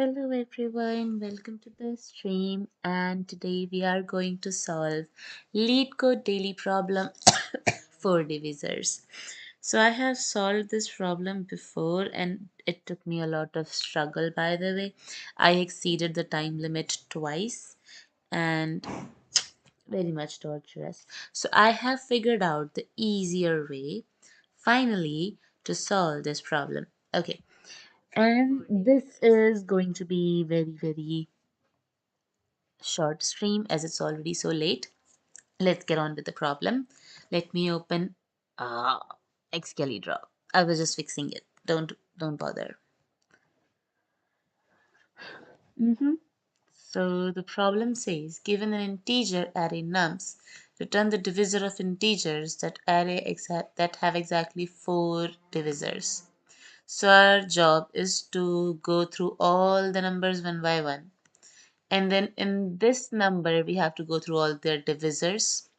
Hello everyone, welcome to the stream, and today we are going to solve LeetCode daily problem for divisors. So I have solved this problem before and it took me a lot of struggle. By the way, I exceeded the time limit twice and very much torturous. So I have figured out the easier way finally to solve this problem. Okay, and this is going to be very short stream as it's already so late. Let's get on with the problem. Let me open Excalibur. I was just fixing it. Don't bother. Mm-hmm. So the problem says, given an integer array nums, return the divisor of integers that have exactly 4 divisors. So our job is to go through all the numbers one by one. And then in this number, we have to go through all their divisors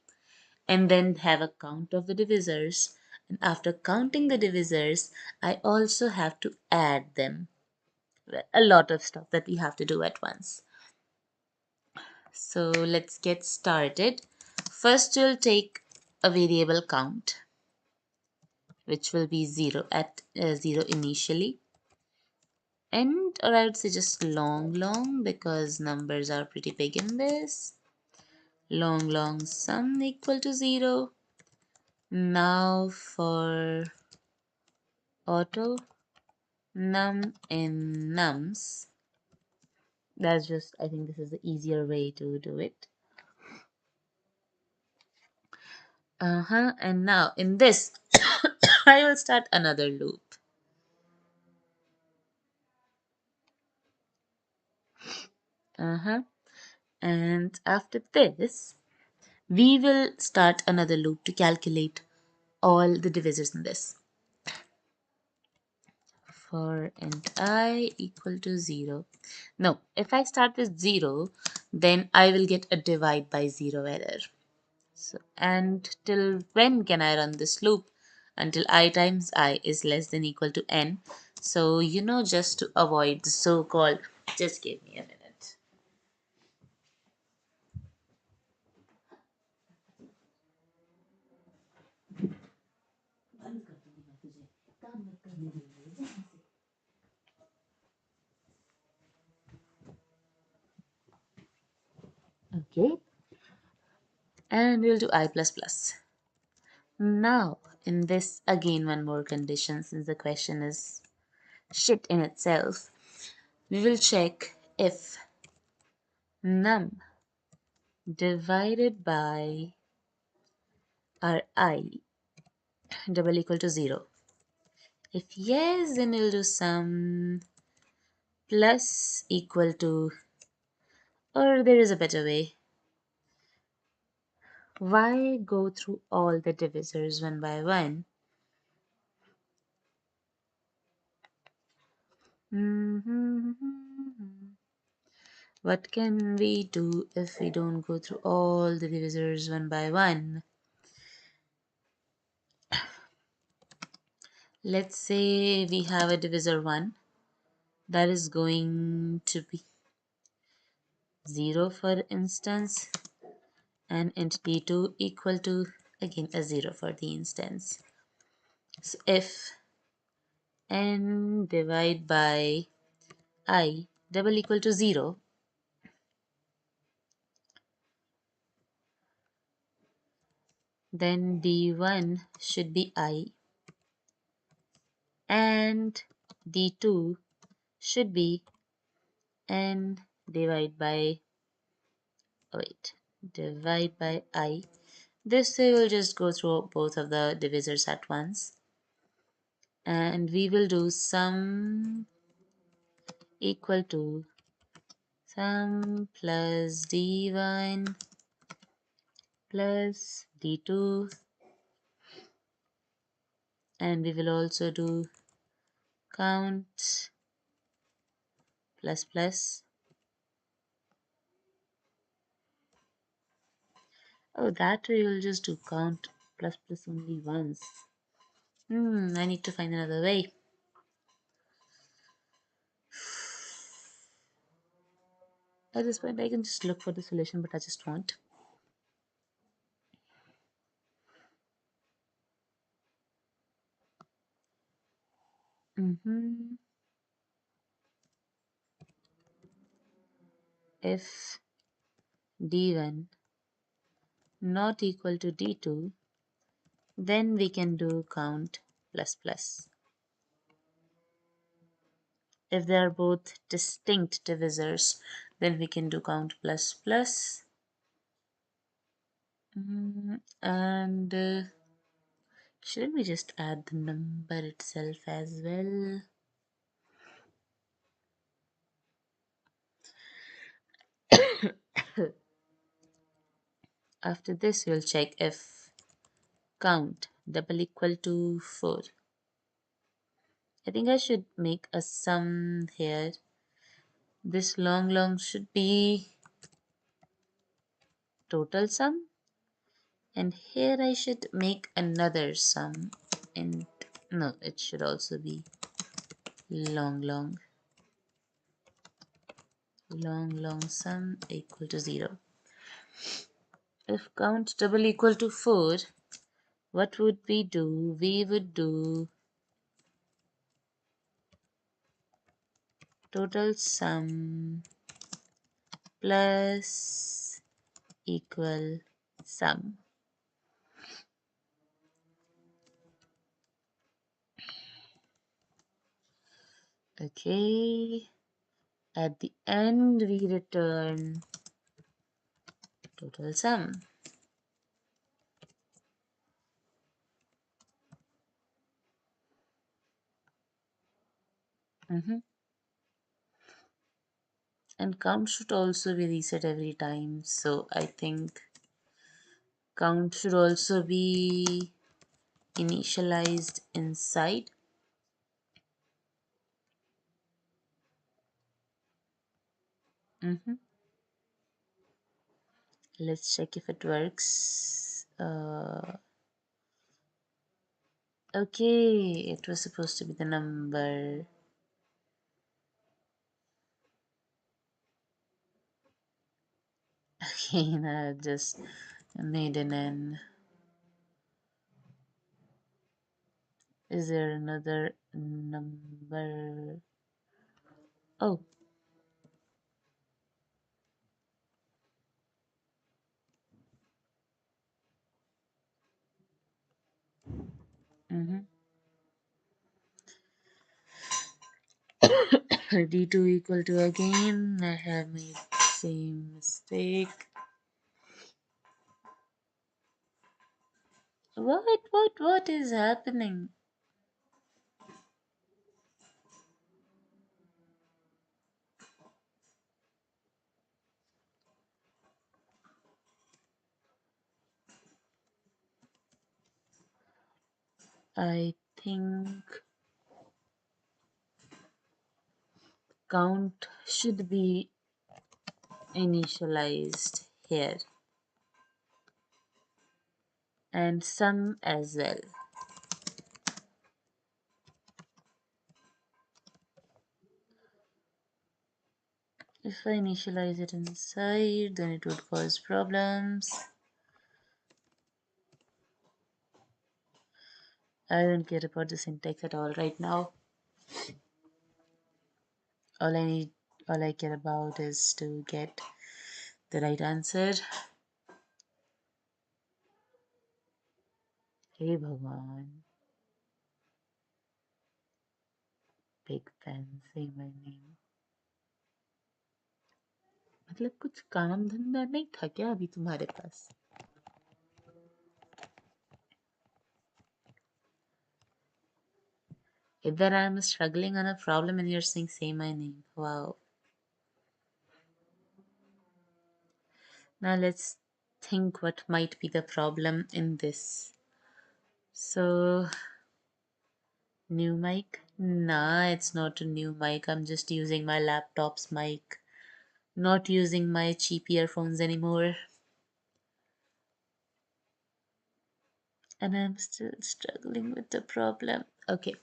and then have a count of the divisors. And after counting the divisors, I also have to add them. A lot of stuff that we have to do at once. So let's get started. First, we'll take a variable count, which will be 0 at 0 initially. And or I would say just long because numbers are pretty big in this. Long sum equal to 0. Now for auto num in nums. That's just, I think this is the easier way to do it. And now in this, I will start another loop. And after this, we will start another loop to calculate all the divisors in this. For int I equal to 0. No, if I start with 0, then I will get a divide by 0 error. So, and till when can I run this loop? Until I times I is less than equal to n. So, just to avoid the so-called, just give me a minute. Okay, and we'll do I plus plus. Now, in this, again, one more condition since the question is shit in itself. We will check if num divided by our I double equal to 0. If yes, then we'll do sum plus equal to, or there is a better way. Why go through all the divisors one by one? What can we do if we don't go through all the divisors one by one? Let's say we have a divisor 1 that is going to be 0 for instance, and entity 2 equal to again a 0 for the instance. So if n divide by I double equal to 0, then d1 should be I and d2 should be n divide by divide by I. This way we'll just go through both of the divisors at once, and we will do sum equal to sum plus d1 plus d2, and we will also do count plus plus. Oh, that way we'll just do count plus plus only once. I need to find another way. At this point, I can just look for the solution, but I just won't. Mm-hmm. If D1 not equal to D2, then we can do count plus plus. If they are both distinct divisors, then we can do count plus plus. And shouldn't we just add the number itself as well? After this, we'll check if count double equal to 4. I think I should make a sum here. This long should be total sum, and here I should make another sum, and no, it should also be long sum equal to 0. If count double equal to 4, what would we do? We would do total sum plus equal sum. Okay, at the end we return total sum. And count should also be reset every time, so I think count should also be initialized inside. Let's check if it works. Okay, it was supposed to be the number. Okay, now I just made an N. Is there another number? Oh. D2 equal to again. I have made same mistake. What is happening? I think count should be initialized here and sum as well. If I initialize it inside, then it would cause problems. I don't care about the syntax at all right now. All I care about is to get the right answer. Hey Bhagwan. Big fan, say my name. मतलब कुछ काम धंधा नहीं था क्या अभी तुम्हारे पास? Either I'm struggling on a problem and you're saying say my name. Wow. Now let's think what might be the problem in this. So, new mic? Nah, it's not a new mic. I'm just using my laptop's mic. Not using my cheap earphones anymore. And I'm still struggling with the problem. Okay.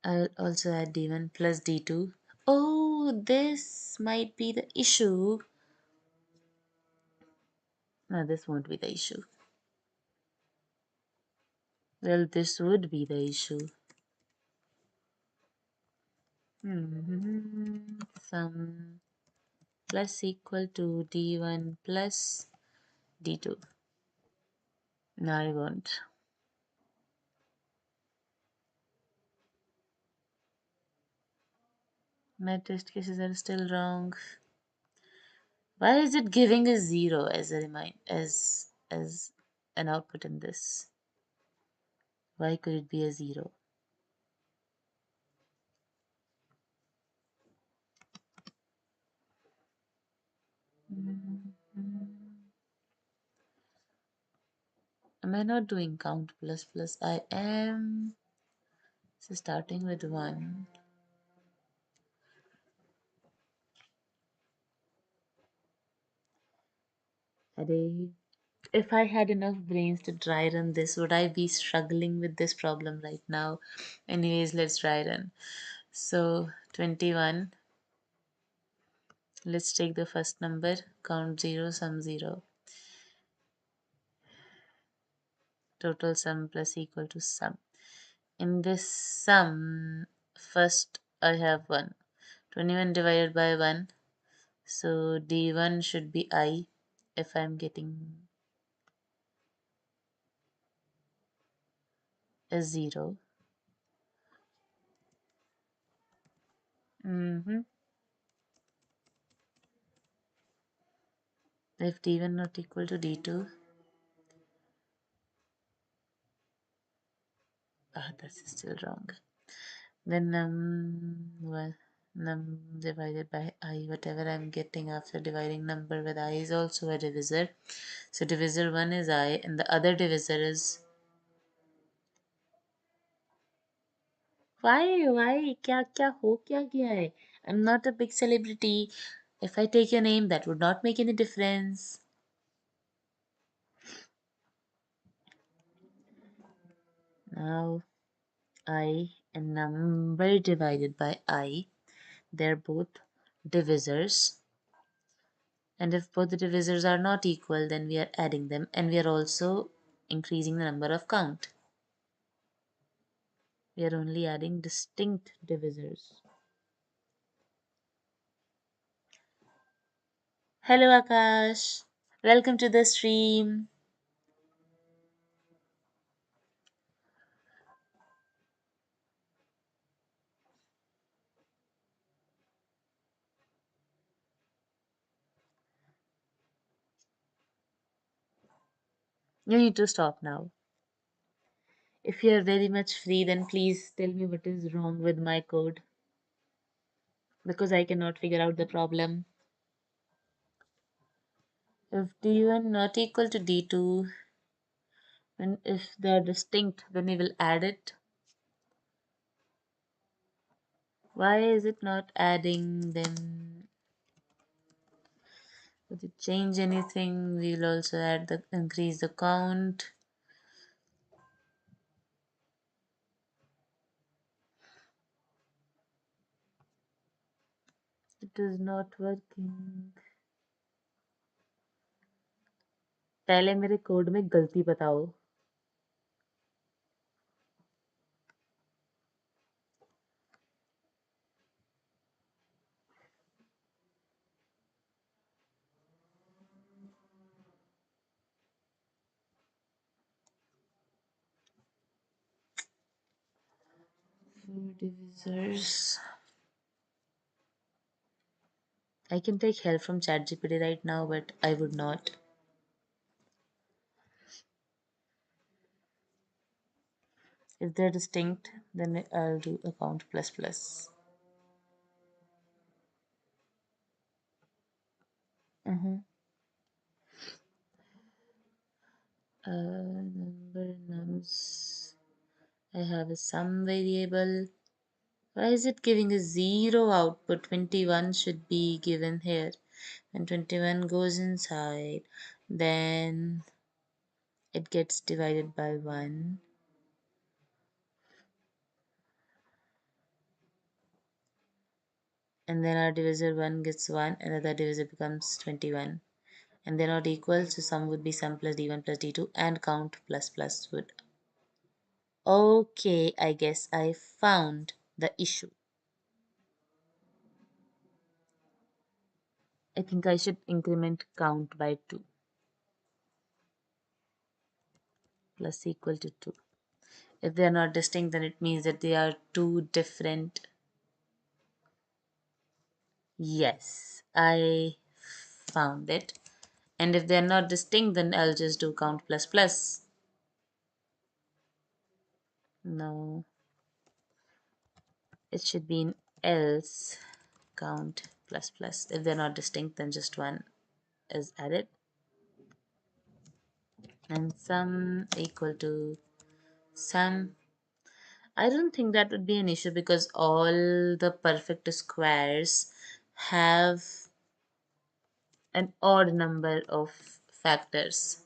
I'll also add D1 plus D2. Oh, this might be the issue. No, this won't be the issue. Well, this would be the issue. Sum plus equal to d1 plus d2. No, I won't. My test cases are still wrong. Why is it giving a 0 as a as an output in this? Why could it be a 0? Am I not doing count plus plus? I am. So starting with 1. Array. If I had enough brains to dry run this, would I be struggling with this problem right now? Anyways, let's dry run. So 21. Let's take the first number, count 0, sum 0. Total sum plus equal to sum. In this sum, first I have 1. 21 divided by 1. So d1 should be I if I'm getting a 0. If d1 not equal to d2, that's still wrong. Then well, num divided by I, whatever I'm getting after dividing number with I is also a divisor. So divisor 1 is I and the other divisor is why क्या हो क्या गया है? I'm not a big celebrity. If I take your name, that would not make any difference. Now I and number divided by I, they're both divisors. And if both the divisors are not equal, then we are adding them and we are also increasing the number of count. We are only adding distinct divisors. Hello Akash, welcome to the stream. You need to stop now. If you are very much free, then please tell me what is wrong with my code because I cannot figure out the problem. If d1 not equal to d2, and if they are distinct, then we will add it. Why is it not adding them? Would it change anything? We'll also add the increase the count. It is not working. पहले मेरे code में गलती बताओ. Four divisors. I can take help from ChatGPT right now, but I would not. If they're distinct, then I'll do a count plus plus. Number nums. I have a sum variable. Why is it giving a 0 output? 21 should be given here. When 21 goes inside, then it gets divided by 1. and then our divisor 1 gets 1 and the other divisor becomes 21, and they're not equal, so sum would be sum plus d1 plus d2 and count plus plus would. Okay, I guess I found the issue. I think I should increment count by 2 plus equal to 2. If they are not distinct, then it means that they are two different. Yes, I found it. And if they're not distinct, then I'll just do count plus plus. No, it should be in else count plus plus. If they're not distinct, then just one is added. And sum equal to sum. I don't think that would be an issue because all the perfect squares have an odd number of factors.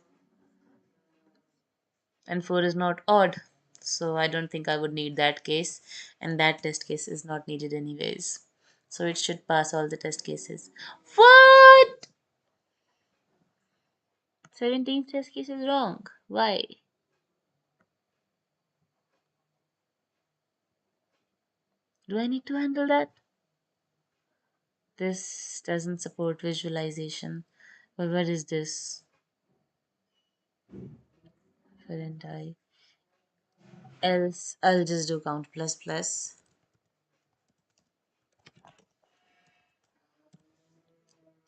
And 4 is not odd, so I don't think I would need that case, and that test case is not needed anyways, so it should pass all the test cases. What? 17th test case is wrong. Why? Do I need to handle that? This doesn't support visualization. But what is this? Parent I. Else I'll just do count plus plus.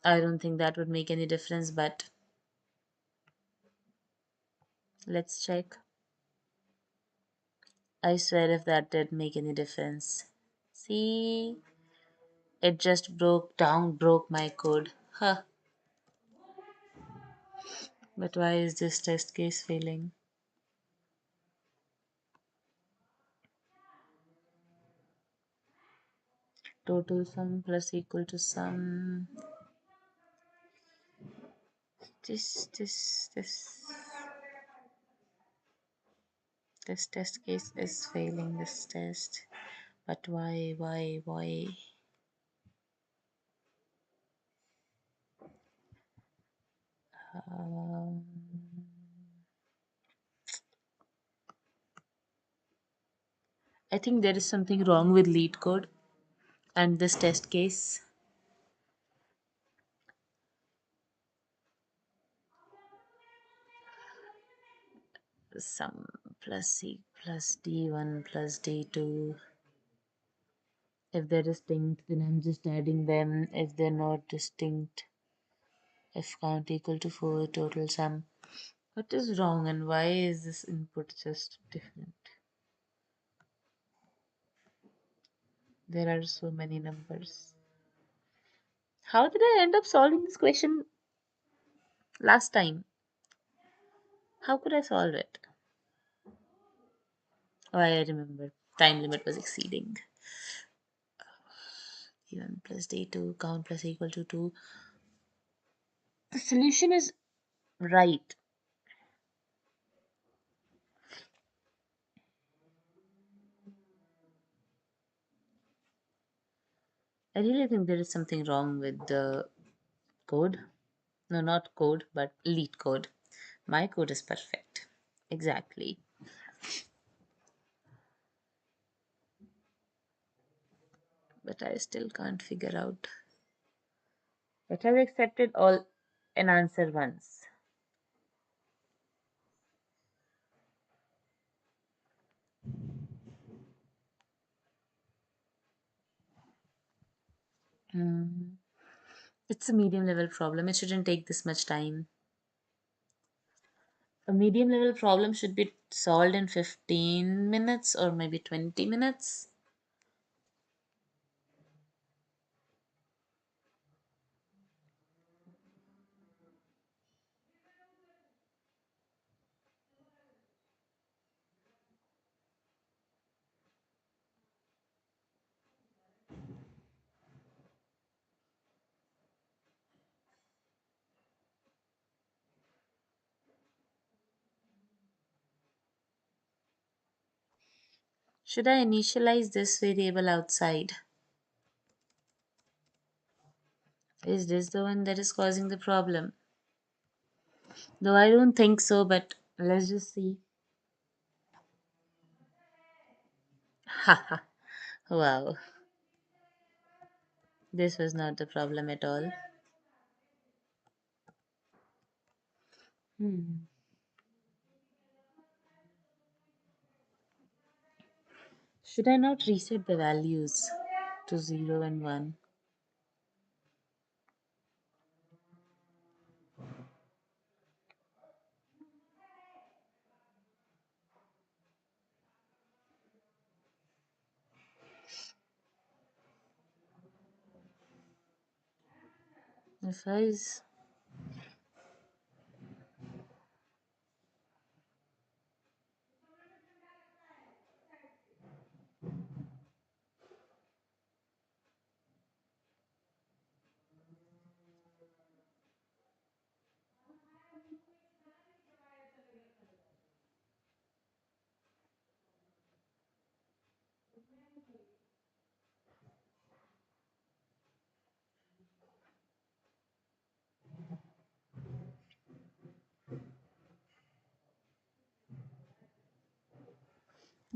I don't think that would make any difference, but let's check. I swear if that did make any difference. See, it just broke my code. Huh. But why is this test case failing? Total sum plus equal to sum. This test case is failing this test. But why? Um, I think there is something wrong with LeetCode and this test case. Sum plus C plus D1 plus D2. If they're distinct, then I'm just adding them. If they're not distinct, if count equal to 4, total sum. What is wrong and why is this input just different? There are so many numbers. How did I end up solving this question last time? How could I solve it? Oh, I remember. Time limit was exceeding. D1 plus D2, count plus equal to 2. The solution is right. I really think there is something wrong with the code. No, not code, but LeetCode. My code is perfect. Exactly. But I still can't figure out. It has accepted all an answer once. Hmm. It's a medium level problem. It shouldn't take this much time. A medium level problem should be solved in 15 minutes or maybe 20 minutes. Should I initialize this variable outside? Is this the one that is causing the problem? Though I don't think so, but let's just see. Haha, wow. This was not the problem at all. Hmm. Should I not reset the values to 0 and 1? If I s-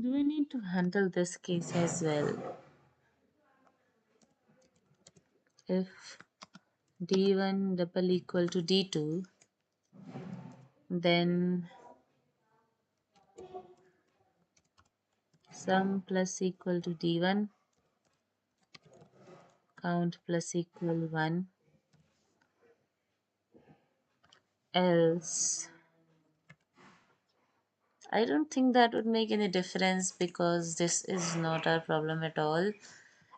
Do we need to handle this case as well? If d1 double equal to d2, then sum plus equal to d1, count plus equal 1, else I don't think that would make any difference because this is not our problem at all.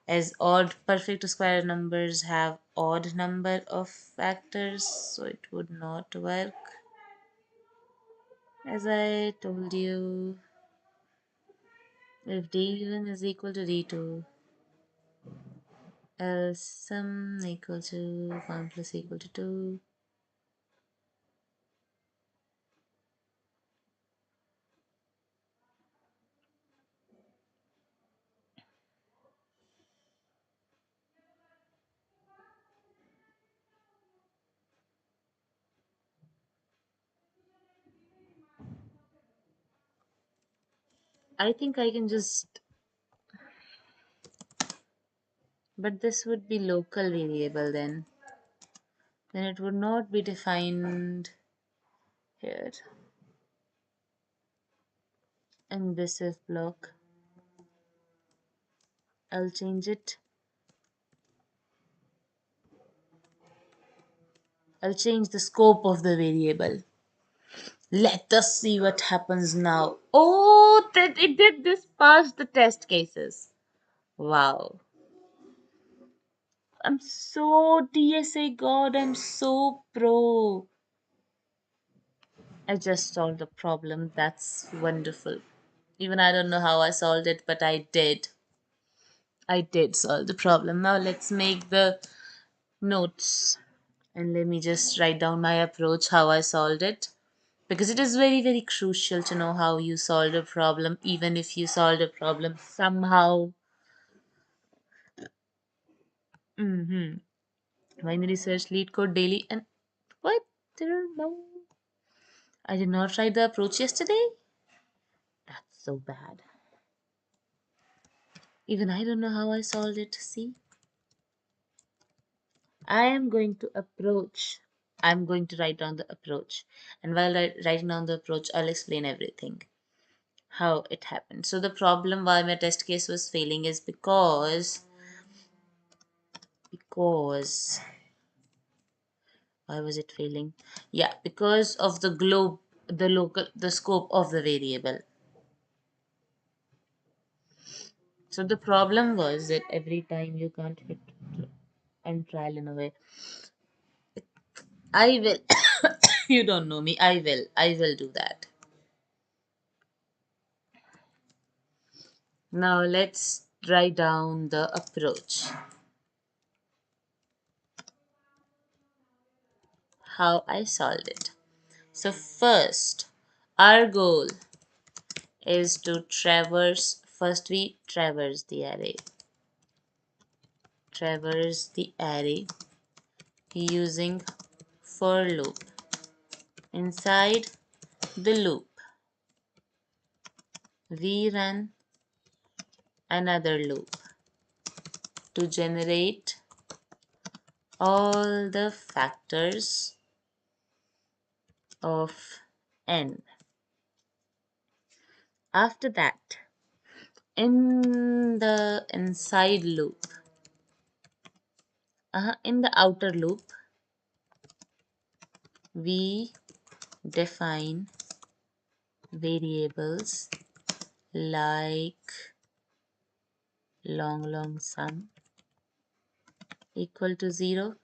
As odd perfect square numbers have odd number of factors, so it would not work. As I told you, if d1 is equal to d2, else sum equal to 1 plus equal to 2. I think I can just, but this would be local variable then. Then it would not be defined here in this if block. I'll change it. I'll change the scope of the variable. Let us see what happens now. Oh, that it did this pass the test cases. Wow. I'm so DSA god, I'm so pro. I just solved the problem. That's wonderful. Even I don't know how I solved it, but I did. I did solve the problem. Now let's make the notes. And let me just write down my approach, how I solved it. Because it is very, very crucial to know how you solve a problem, even if you solve a problem somehow. Mm-hmm. Binary search, lead code daily, and what? There are no. I did not write the approach yesterday? That's so bad. Even I don't know how I solved it. See? I am going to approach. I'm going to write down the approach. And while writing down the approach, I'll explain everything. How it happened. So the problem why my test case was failing is because why was it failing? Yeah, because of the scope of the variable. So the problem was that every time you can't hit and trial in a way. I will you don't know me. I will do that. Now let's write down the approach. How I solved it. So first, our goal is to first we traverse the array. using for loop. Inside the loop, we run another loop to generate all the factors of n. After that, in the inside loop, in the outer loop, we define variables like long sum equal to 0.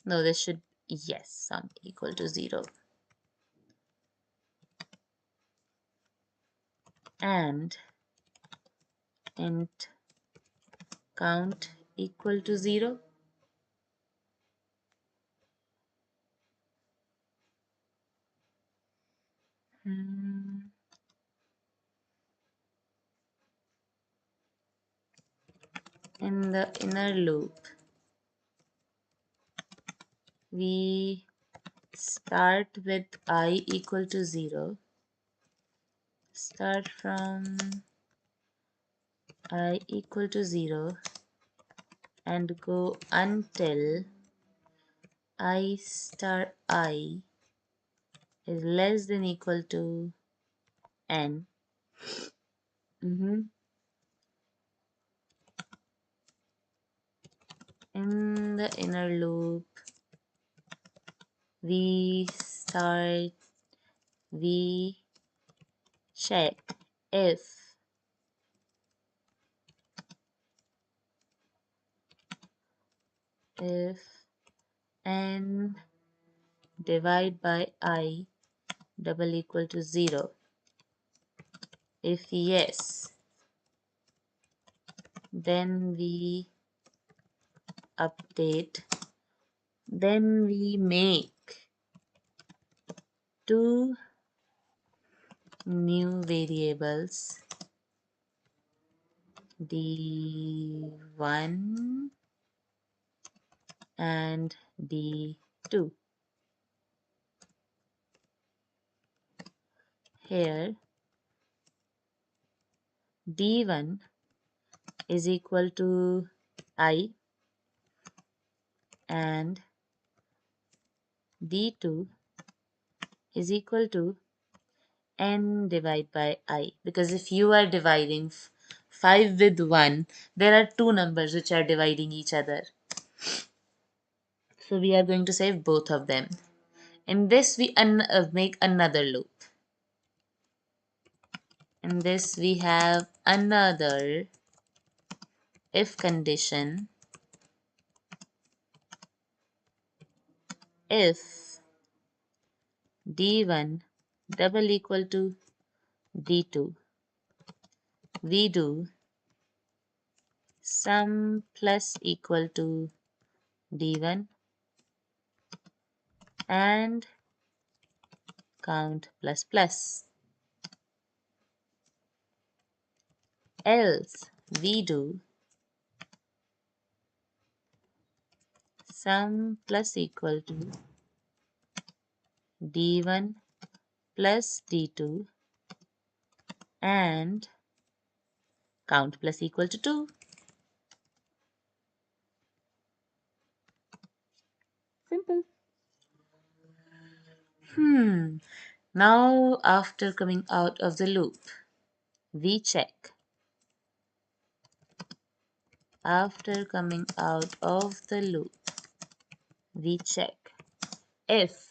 No, this should, yes, sum equal to 0. And int count equal to 0. In the inner loop, we start with I equal to 0. Start from I equal to 0 and go until I star I is less than equal to n. In the inner loop, we check if n divide by I double equal to 0. If yes, then we update, then we make two new variables, d1 and d2. Here d1 is equal to I and d2 is equal to n divided by I, because if you are dividing 5 with 1, there are two numbers which are dividing each other. So we are going to save both of them. In this we make another loop. In this we have another if condition. If d1 double equal to d2, we do sum plus equal to d1 and count plus plus. Else we do sum plus equal to d1 plus d2 and count plus equal to 2. Simple. Now after coming out of the loop, we check. After coming out of the loop, we check if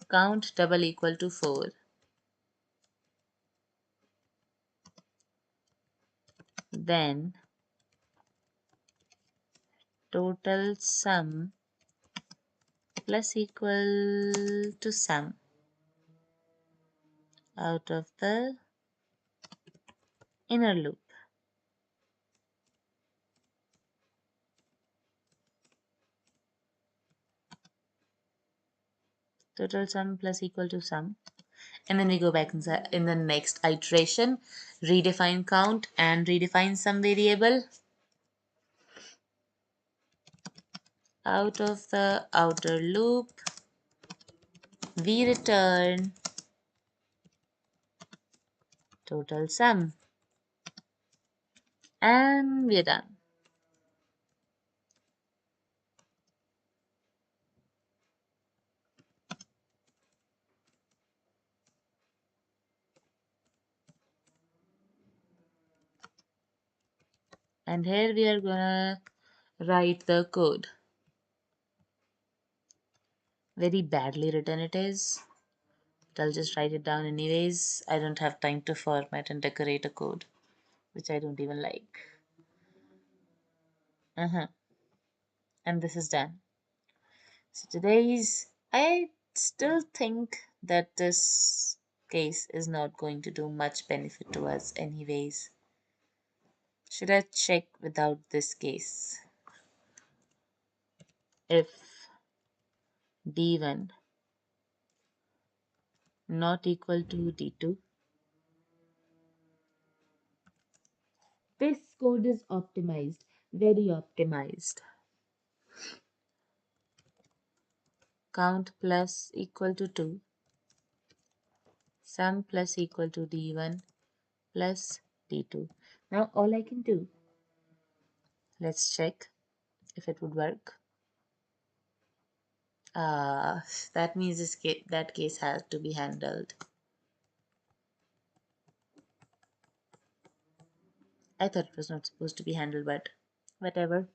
count double equal to 4, then total sum plus equal to sum out of the inner loop. Total sum plus equal to sum. And then we go back in the next iteration, redefine count and redefine some variable. out of the outer loop, we return total sum, and we're done. And here we are gonna write the code. Very badly written it is, but I'll just write it down anyways. I don't have time to format and decorate a code, which I don't even like. And this is done. So I still think that this case is not going to do much benefit to us anyways. Should I check without this case? If D1 not equal to D2, this code is optimized, very optimized. Count plus equal to 2, sum plus equal to D1 plus D2. Now all I can do, let's check if it would work. That means that case has to be handled. I thought it was not supposed to be handled, but whatever.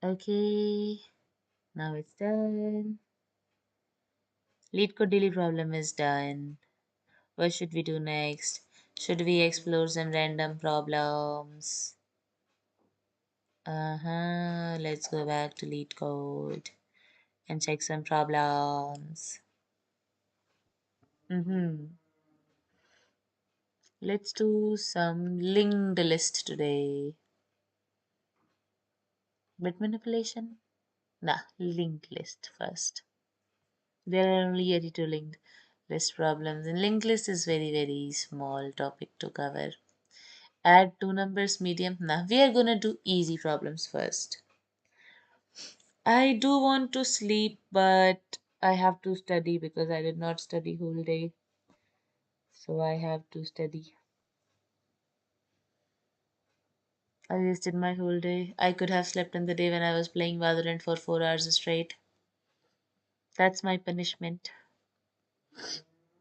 Okay, now it's done. LeetCode daily problem is done. What should we do next? Should we explore some random problems? Let's go back to LeetCode and check some problems. Let's do some linked list today. Bit manipulation? Nah, linked list first. There are only 82 linked list problems, and linked list is very small topic to cover. Add two numbers medium. Nah, we are gonna do easy problems first. I do want to sleep, but I have to study because I did not study whole day. So I have to study. I wasted my whole day. I could have slept in the day when I was playing Valorant for 4 hours straight. That's my punishment.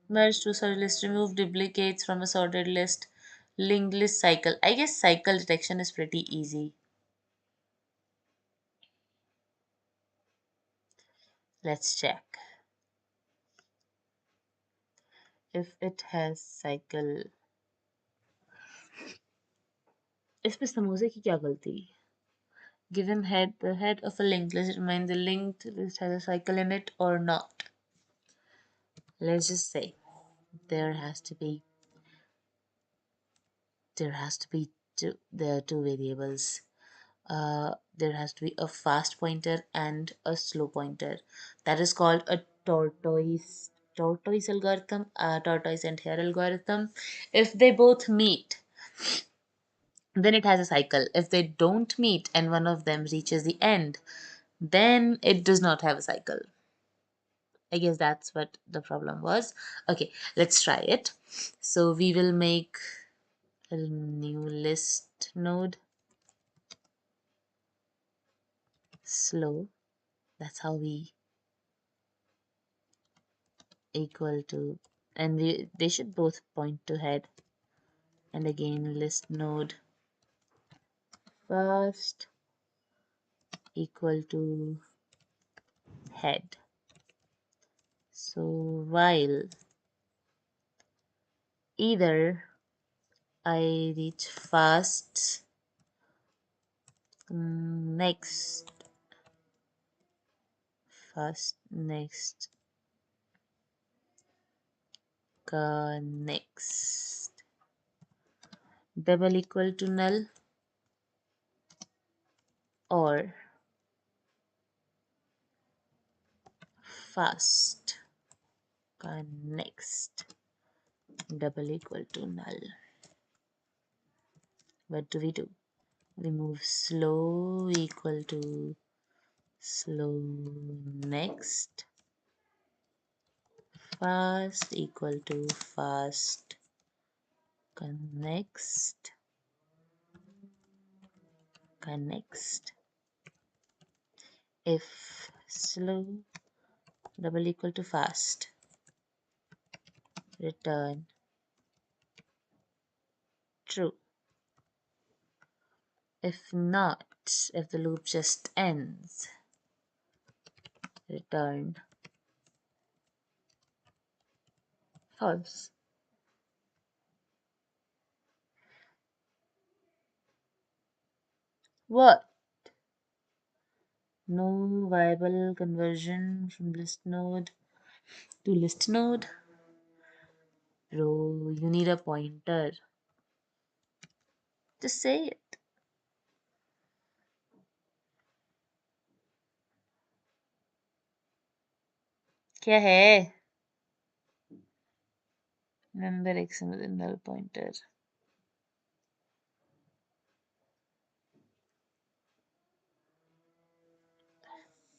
Merge to sorted list. Remove duplicates from a sorted list. Linked list cycle. I guess cycle detection is pretty easy. Let's check. If it has cycle. इसमें समोसे की क्या गलती? Given the head of a linked list, remind the linked list has a cycle in it or not. Let's just say there has to be there are two variables. There has to be a fast pointer and a slow pointer. That is called a tortoise algorithm, tortoise and hare algorithm. If they both meet, then it has a cycle. If they don't meet and one of them reaches the end, then it does not have a cycle. I guess that's what the problem was. Okay, let's try it. So we will make a new list node, slow. That's how we equal to, and they should both point to head. And again, list node first equal to head. So while either I reach fast, next, first, next, next, double equal to null, or fast, next, double equal to null. What do? We move slow equal to slow next, fast equal to fast next, next. If slow double equal to fast, return true. If not, if the loop just ends, return false. What? No viable conversion from list node to list node? Bro, you need a pointer. Just say it. क्या है? Member X with a null pointer.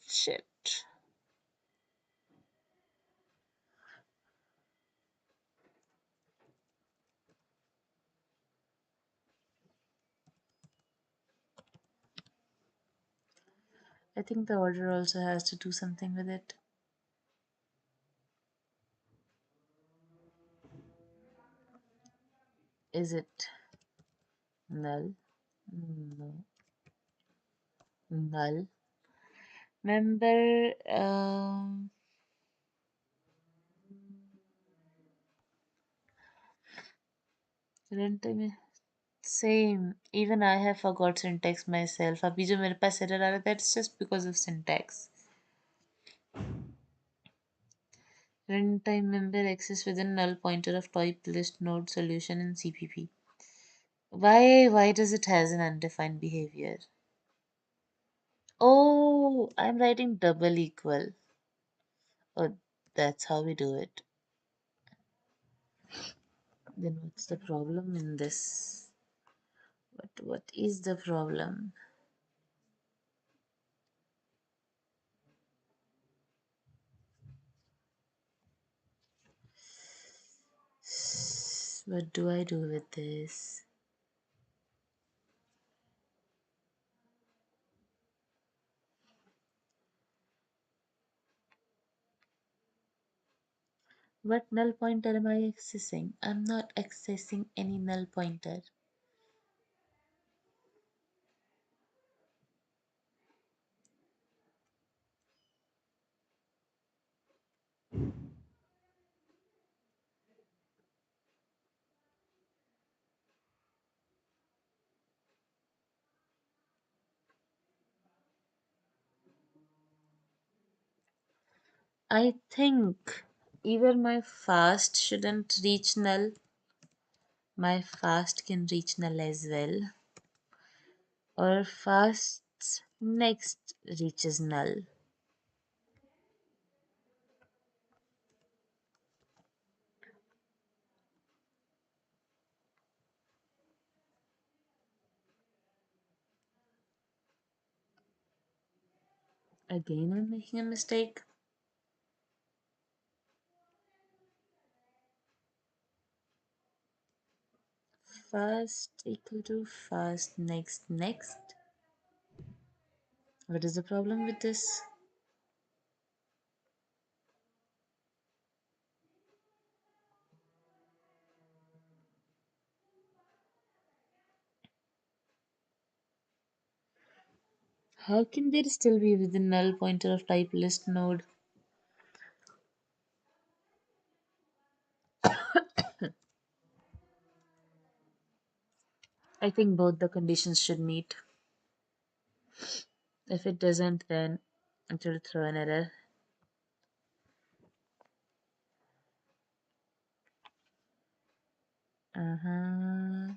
Shit. I think the order also has to do something with it. Is it null? No. Null. Member runtime same. Even I have forgot syntax myself. अभी जो मेरे पास error आ रहा है, that's just because of syntax. Runtime member access within null pointer of type list node solution in CPP. Why does it has an undefined behavior? Oh, I'm writing double equal. Oh, that's how we do it. Then what's the problem in this? What is the problem? What do I do with this? What null pointer am I accessing? I'm not accessing any null pointer. I think either my fast shouldn't reach null, my fast can reach null as well, or fast next reaches null. Again, I'm making a mistake. Fast equal to fast next. What is the problem with this? How can there still be within null pointer of type list node? I think both the conditions should meet. If it doesn't, then it will throw an error. Uh-huh.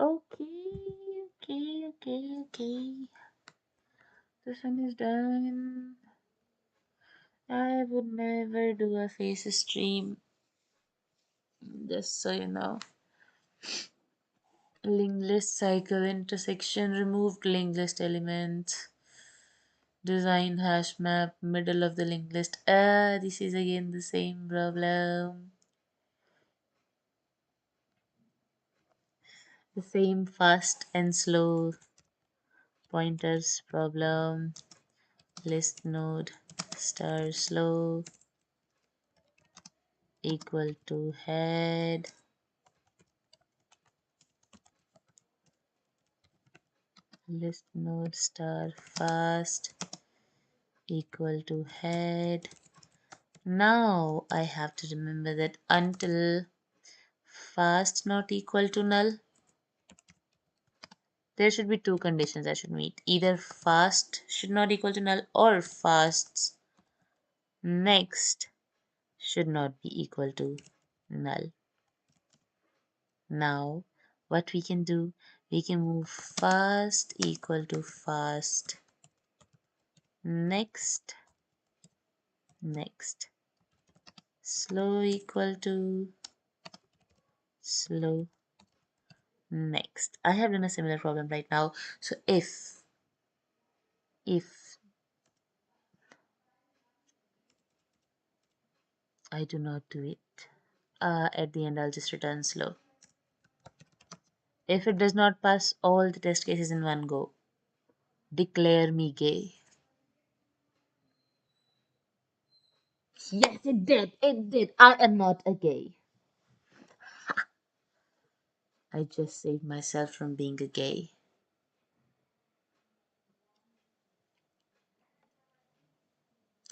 Okay. This one is done. I would never do a face stream, just so you know. Linked list cycle intersection, removed linked list element, design hash map, middle of the linked list. This is again the same problem. The same fast and slow pointers problem. List node star slow equal to head. List node star fast equal to head. Now I have to remember that until fast not equal to null, there should be two conditions I should meet. Either fast should not equal to null or fast's next should not be equal to null. Now what we can do, we can move fast equal to fast next, next, slow equal to slow next. I have done a similar problem right now. So if I do not do it, at the end I'll just return slow. If it does not pass all the test cases in one go, declare me gay. Yes, it did. It did. I am not a gay. I just saved myself from being a gay.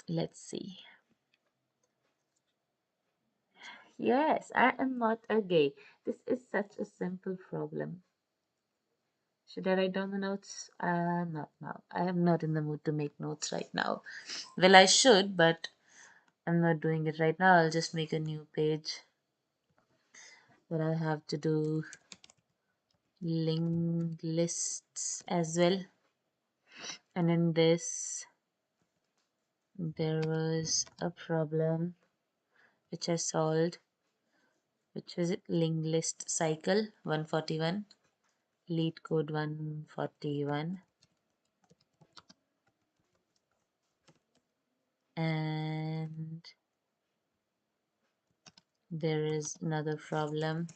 Let's see. Yes, I am not a gay. This is such a simple problem. Should I write down the notes? Not now. I am not in the mood to make notes right now. Well, I should, but I'm not doing it right now. I'll just make a new page that I have to do linked lists as well. And in this, there was a problem which I solved, which was linked list cycle 141, LeetCode 141, and there is another problem,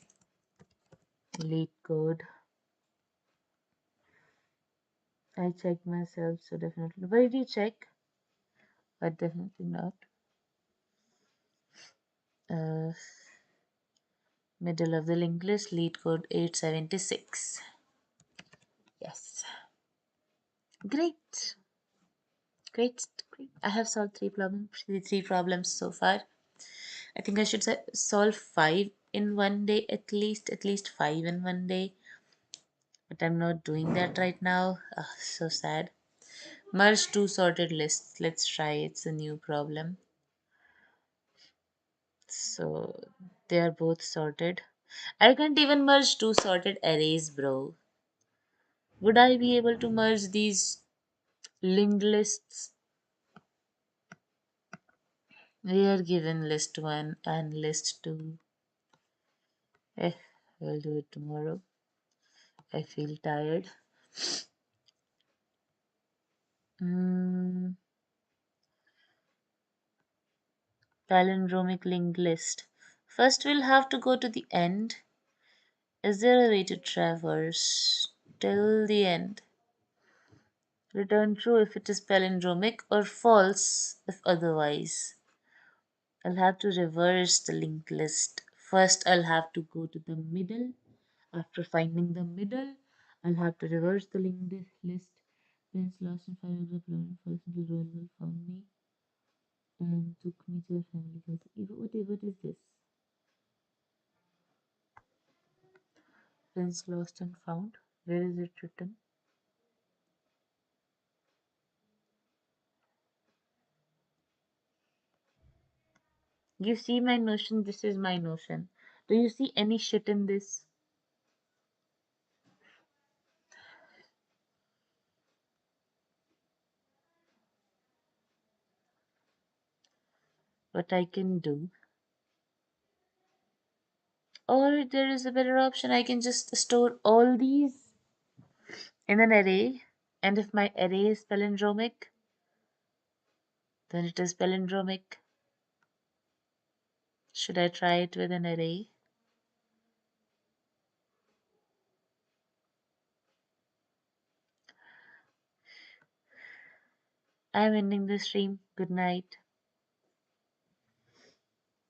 LeetCode. I checked myself, so definitely. Why did you check? But definitely not. Uh, Middle of the linked list, LeetCode 876. Yes. Great. Great. Great. I have solved three problems so far. I think I should solve five in one day at least five in one day. But I'm not doing that right now. So sad. Merge two sorted lists. Let's try. It's a new problem. So they are both sorted. I can't even merge two sorted arrays, bro. Would I be able to merge these linked lists? We are given list 1 and list 2. We'll do it tomorrow. I feel tired. Mm, palindromic linked list. First, we'll have to go to the end. Is there a way to traverse till the end? Return true if it is palindromic or false if otherwise. I'll have to reverse the linked list. First, I'll have to go to the middle. After finding the middle, I'll have to reverse the linked list. Prince lost in fire example first until royal found me and took me to the family house. What is this? Prince lost and found. Where is it written? You see my notion, this is my notion. Do you see any shit in this? what I can do. Or there is a better option. I can just store all these in an array. And if my array is palindromic, then it is palindromic. Should I try it with an array? I'm ending the stream. Good night.